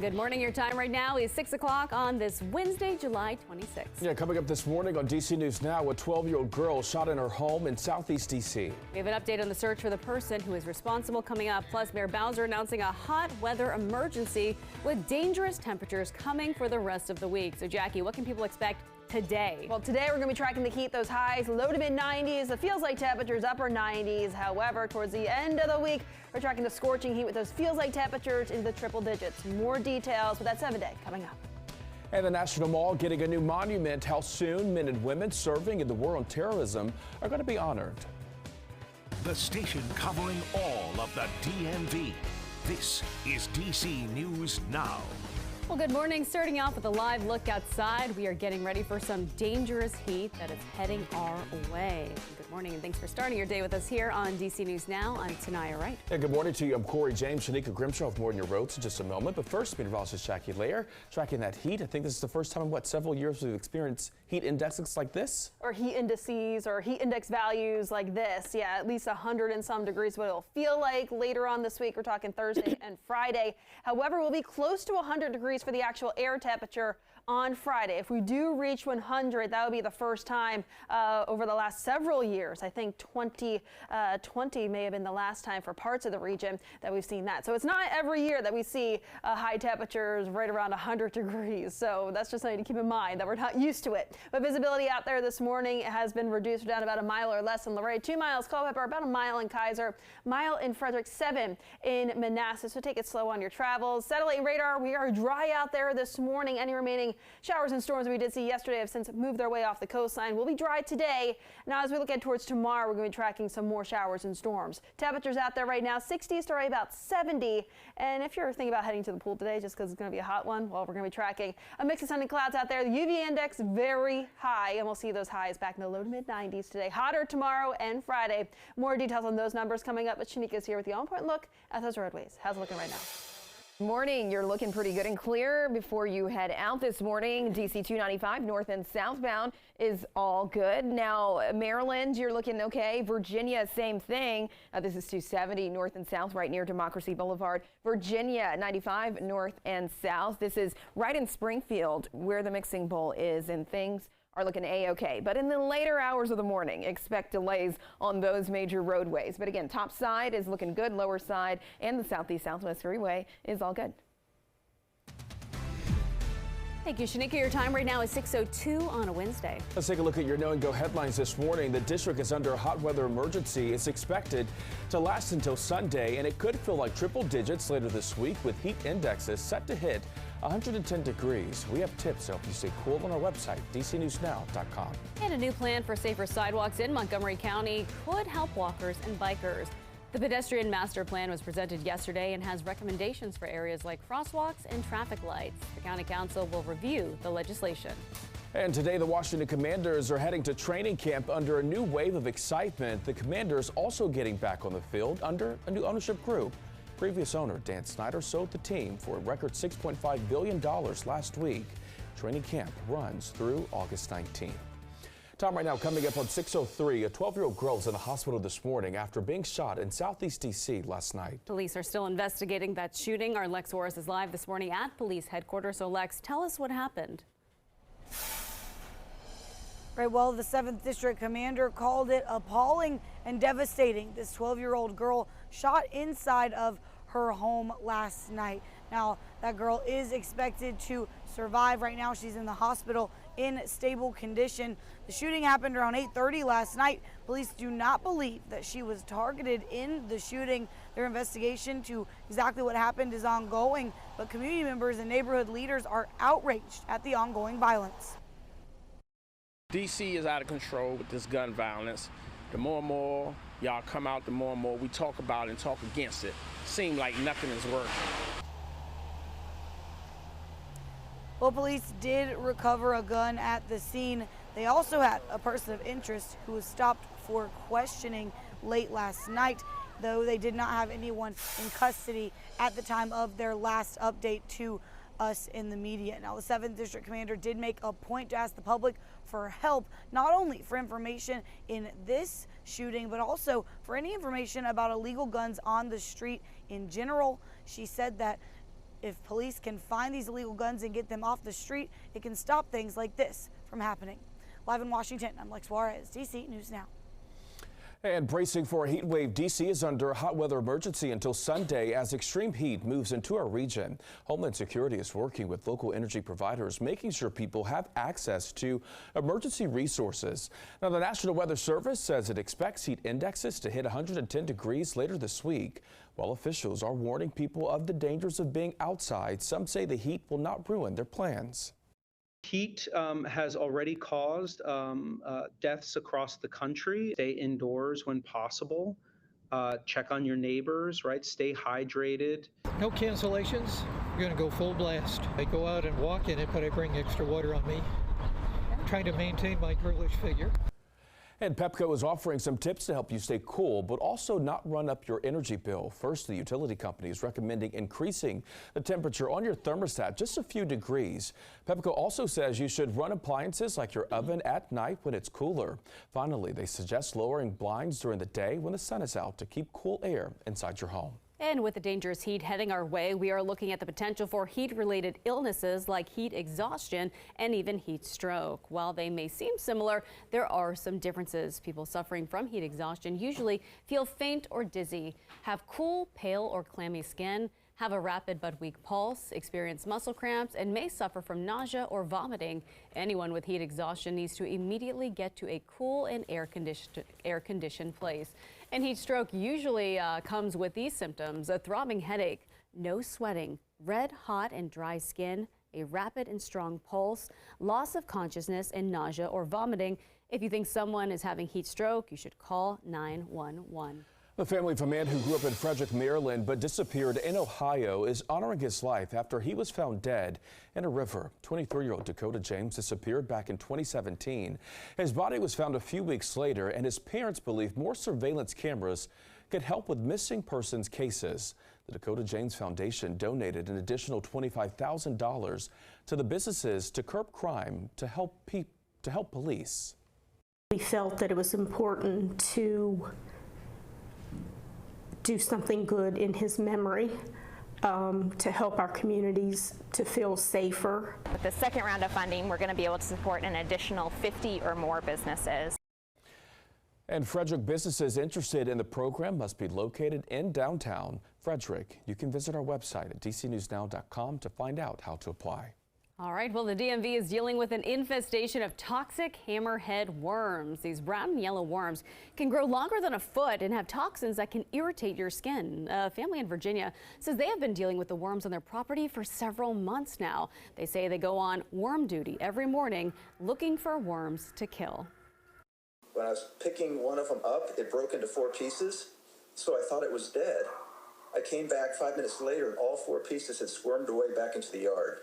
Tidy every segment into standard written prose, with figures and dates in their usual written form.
Good morning. Your time right now is 6 o'clock on this Wednesday, July 26th. Yeah, coming up this morning on DC News Now, a 12-year-old girl shot in her home in Southeast DC. We have an update on the search for the person who is responsible coming up. Plus, Mayor Bowser announcing a hot weather emergency with dangerous temperatures coming for the rest of the week. So, Jackie, what can people expect today? Well, today we're going to be tracking the heat, those highs, low to mid 90s. It feels like temperatures upper 90s. However, towards the end of the week, we're tracking the scorching heat with those feels like temperatures in the triple digits. More details with that 7-day coming up. And the National Mall getting a new monument. How soon men and women serving in the war on terrorism are going to be honored. The station covering all of the DMV. This is DC News Now. Well, good morning. Starting off with a live look outside. We are getting ready for some dangerous heat that is heading our way. Good morning, and thanks for starting your day with us here on DC News Now. I'm Tanaya Wright. And good morning to you. I'm Corey James. Shanika Grimshaw with more on your roads in just a moment. But first, meteorologist Jackie Lair tracking that heat. I think this is the first time in several years we've experienced heat indexes like this. Or heat indices or heat index values like this. Yeah, at least 100 and some degrees what it'll feel like later on this week. We're talking Thursday and Friday. However, we'll be close to 100 degrees for the actual air temperature on Friday. If we do reach 100, that would be the first time over the last several years. I think 2020 may have been the last time for parts of the region that we've seen that. So it's not every year that we see high temperatures right around 100 degrees. So that's just something to keep in mind that we're not used to it. But visibility out there this morning has been reduced down about a mile or less in Luray, 2 miles Culpeper, about a mile in Kaiser, mile in Frederick, 7 in Manassas. So take it slow on your travels. Satellite radar, we are dry out there this morning. Any remaining showers and storms we did see yesterday have since moved their way off the coastline. We'll be dry today. Now, as we look at towards tomorrow, we're going to be tracking some more showers and storms. Temperatures out there right now, 60s to right about 70. And if you're thinking about heading to the pool today just because it's going to be a hot one, well, we're going to be tracking a mix of sun and clouds out there. The UV index very high, and we'll see those highs back in the low to mid 90s today. Hotter tomorrow and Friday. More details on those numbers coming up. But Shanika's here with the on-point look at those roadways. How's it looking right now? Morning. You're looking pretty good and clear before you head out this morning. DC 295 north and southbound is all good. Now, Maryland, you're looking okay. Virginia, same thing. This is 270 north and south right near Democracy Boulevard. Virginia, 95 north and south. This is right in Springfield where the mixing bowl is, and things are looking A-OK. But in the later hours of the morning, expect delays on those major roadways. But again, top side is looking good, lower side and the southeast southwest freeway is all good. Thank you, Shanika. Your time right now is 6:02 on a Wednesday. Let's take a look at your Know and Go headlines this morning. The district is under a hot weather emergency. It's expected to last until Sunday, and it could feel like triple digits later this week with heat indexes set to hit 110 degrees. We have tips to help you stay cool on our website, dcnewsnow.com. And a new plan for safer sidewalks in Montgomery County could help walkers and bikers. The pedestrian master plan was presented yesterday and has recommendations for areas like crosswalks and traffic lights. The county council will review the legislation. And today, the Washington Commanders are heading to training camp under a new wave of excitement. The Commanders also getting back on the field under a new ownership group. Previous owner Dan Snyder sold the team for a record $6.5 billion last week. Training camp runs through August 19th. Time right now coming up on 6:03. A 12-year-old girl is in the hospital this morning after being shot in Southeast DC last night. Police are still investigating that shooting. Our Lex Horace is live this morning at police headquarters. So Lex, tell us what happened. Right, well, the 7th District Commander called it appalling and devastating. This 12-year-old girl shot inside of her home last night. Now, that girl is expected to survive. Right now, she's in the hospital in stable condition. The shooting happened around 8:30 last night. Police do not believe that she was targeted in the shooting. Their investigation to exactly what happened is ongoing, but community members and neighborhood leaders are outraged at the ongoing violence. DC is out of control with this gun violence. The more and more y'all come out, the more and more we talk about and talk against it. Seems like nothing is working. Well, police did recover a gun at the scene. They also had a person of interest who was stopped for questioning late last night, though they did not have anyone in custody at the time of their last update to us in the media. Now, the 7th District Commander did make a point to ask the public for help, not only for information in this shooting, but also for any information about illegal guns on the street in general. She said that if police can find these illegal guns and get them off the street, it can stop things like this from happening. Live in Washington, I'm Lex Juarez, DC News Now. And bracing for a heat wave, DC is under a hot weather emergency until Sunday as extreme heat moves into our region. Homeland Security is working with local energy providers, making sure people have access to emergency resources. Now, the National Weather Service says it expects heat indexes to hit 110 degrees later this week. While officials are warning people of the dangers of being outside, some say the heat will not ruin their plans. Heat has already caused deaths across the country. Stay indoors when possible. Check on your neighbors, right? Stay hydrated. No cancellations. We're going to go full blast. I go out and walk in it, but I bring extra water on me. I'm trying to maintain my girlish figure. And Pepco is offering some tips to help you stay cool, but also not run up your energy bill. First, the utility company is recommending increasing the temperature on your thermostat just a few degrees. Pepco also says you should run appliances like your oven at night when it's cooler. Finally, they suggest lowering blinds during the day when the sun is out to keep cool air inside your home. And with the dangerous heat heading our way, we are looking at the potential for heat-related illnesses like heat exhaustion and even heat stroke. While they may seem similar, there are some differences. People suffering from heat exhaustion usually feel faint or dizzy, have cool, pale, or clammy skin, have a rapid but weak pulse, experience muscle cramps, and may suffer from nausea or vomiting. Anyone with heat exhaustion needs to immediately get to a cool and air-conditioned place. And heat stroke usually comes with these symptoms: a throbbing headache, no sweating, red, hot, and dry skin, a rapid and strong pulse, loss of consciousness, and nausea or vomiting. If you think someone is having heat stroke, you should call 911. The family of a man who grew up in Frederick, Maryland, but disappeared in Ohio is honoring his life after he was found dead in a river. 23-year-old Dakota James disappeared back in 2017. His body was found a few weeks later, and his parents believe more surveillance cameras could help with missing persons cases. The Dakota James Foundation donated an additional $25,000 to the businesses to curb crime to help police. We felt that it was important to do something good in his memory to help our communities to feel safer. With the second round of funding, we're going to be able to support an additional 50 or more businesses. And Frederick businesses interested in the program must be located in downtown Frederick. You can visit our website at dcnewsnow.com to find out how to apply. All right, well, the DMV is dealing with an infestation of toxic hammerhead worms. These brown and yellow worms can grow longer than a foot and have toxins that can irritate your skin. A family in Virginia says they have been dealing with the worms on their property for several months now. They say they go on worm duty every morning looking for worms to kill. When I was picking one of them up, it broke into 4 pieces, so I thought it was dead. I came back 5 minutes later and all 4 pieces had squirmed away back into the yard.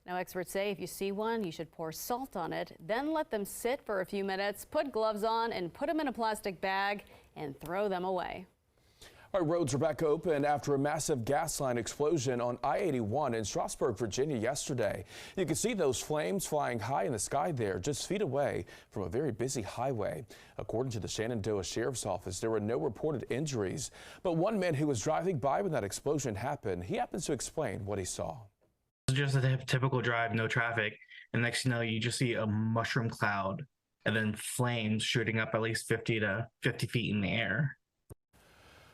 Now, experts say if you see one, you should pour salt on it, then let them sit for a few minutes, put gloves on, and put them in a plastic bag and throw them away. Our roads are back open after a massive gas line explosion on I-81 in Strasburg, Virginia yesterday. You can see those flames flying high in the sky there, just feet away from a very busy highway. According to the Shenandoah Sheriff's Office, there were no reported injuries. But one man who was driving by when that explosion happened, he happens to explain what he saw. It's just a typical drive, no traffic, and next thing you know, you just see a mushroom cloud and then flames shooting up at least 50 feet in the air.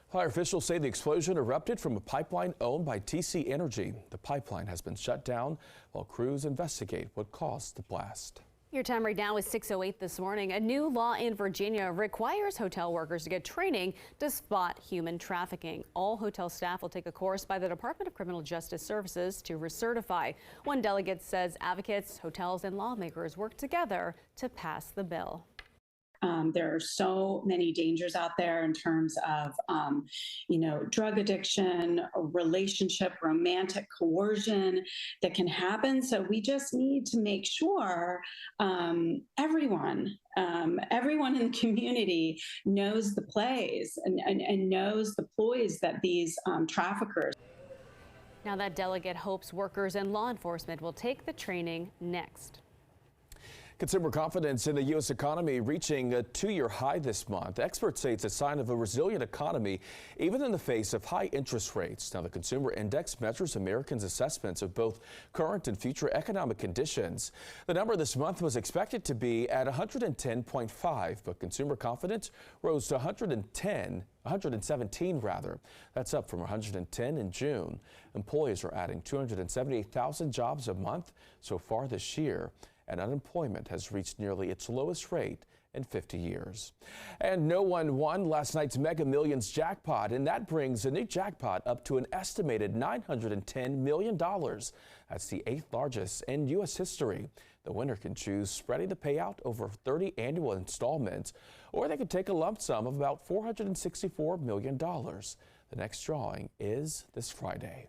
Fire officials say the explosion erupted from a pipeline owned by TC Energy. The pipeline has been shut down while crews investigate what caused the blast. Your time right now is 6:08 this morning. A new law in Virginia requires hotel workers to get training to spot human trafficking. All hotel staff will take a course by the Department of Criminal Justice Services to recertify. One delegate says advocates, hotels, and lawmakers work together to pass the bill. There are so many dangers out there in terms of, drug addiction, relationship, romantic coercion that can happen. So we just need to make sure everyone in the community knows the plays and knows the ploys that these traffickers. Now that delegate hopes workers and law enforcement will take the training next. Consumer confidence in the U.S. economy reaching a two-year high this month. Experts say it's a sign of a resilient economy, even in the face of high interest rates. Now, the Consumer Index measures Americans' assessments of both current and future economic conditions. The number this month was expected to be at 110.5, but consumer confidence rose to 117 rather. That's up from 110 in June. Employers are adding 278,000 jobs a month so far this year, and unemployment has reached nearly its lowest rate in 50 years. And no one won last night's Mega Millions jackpot, and that brings the new jackpot up to an estimated $910 million. That's the 8th largest in U.S. history. The winner can choose spreading the payout over 30 annual installments, or they could take a lump sum of about $464 million. The next drawing is this Friday.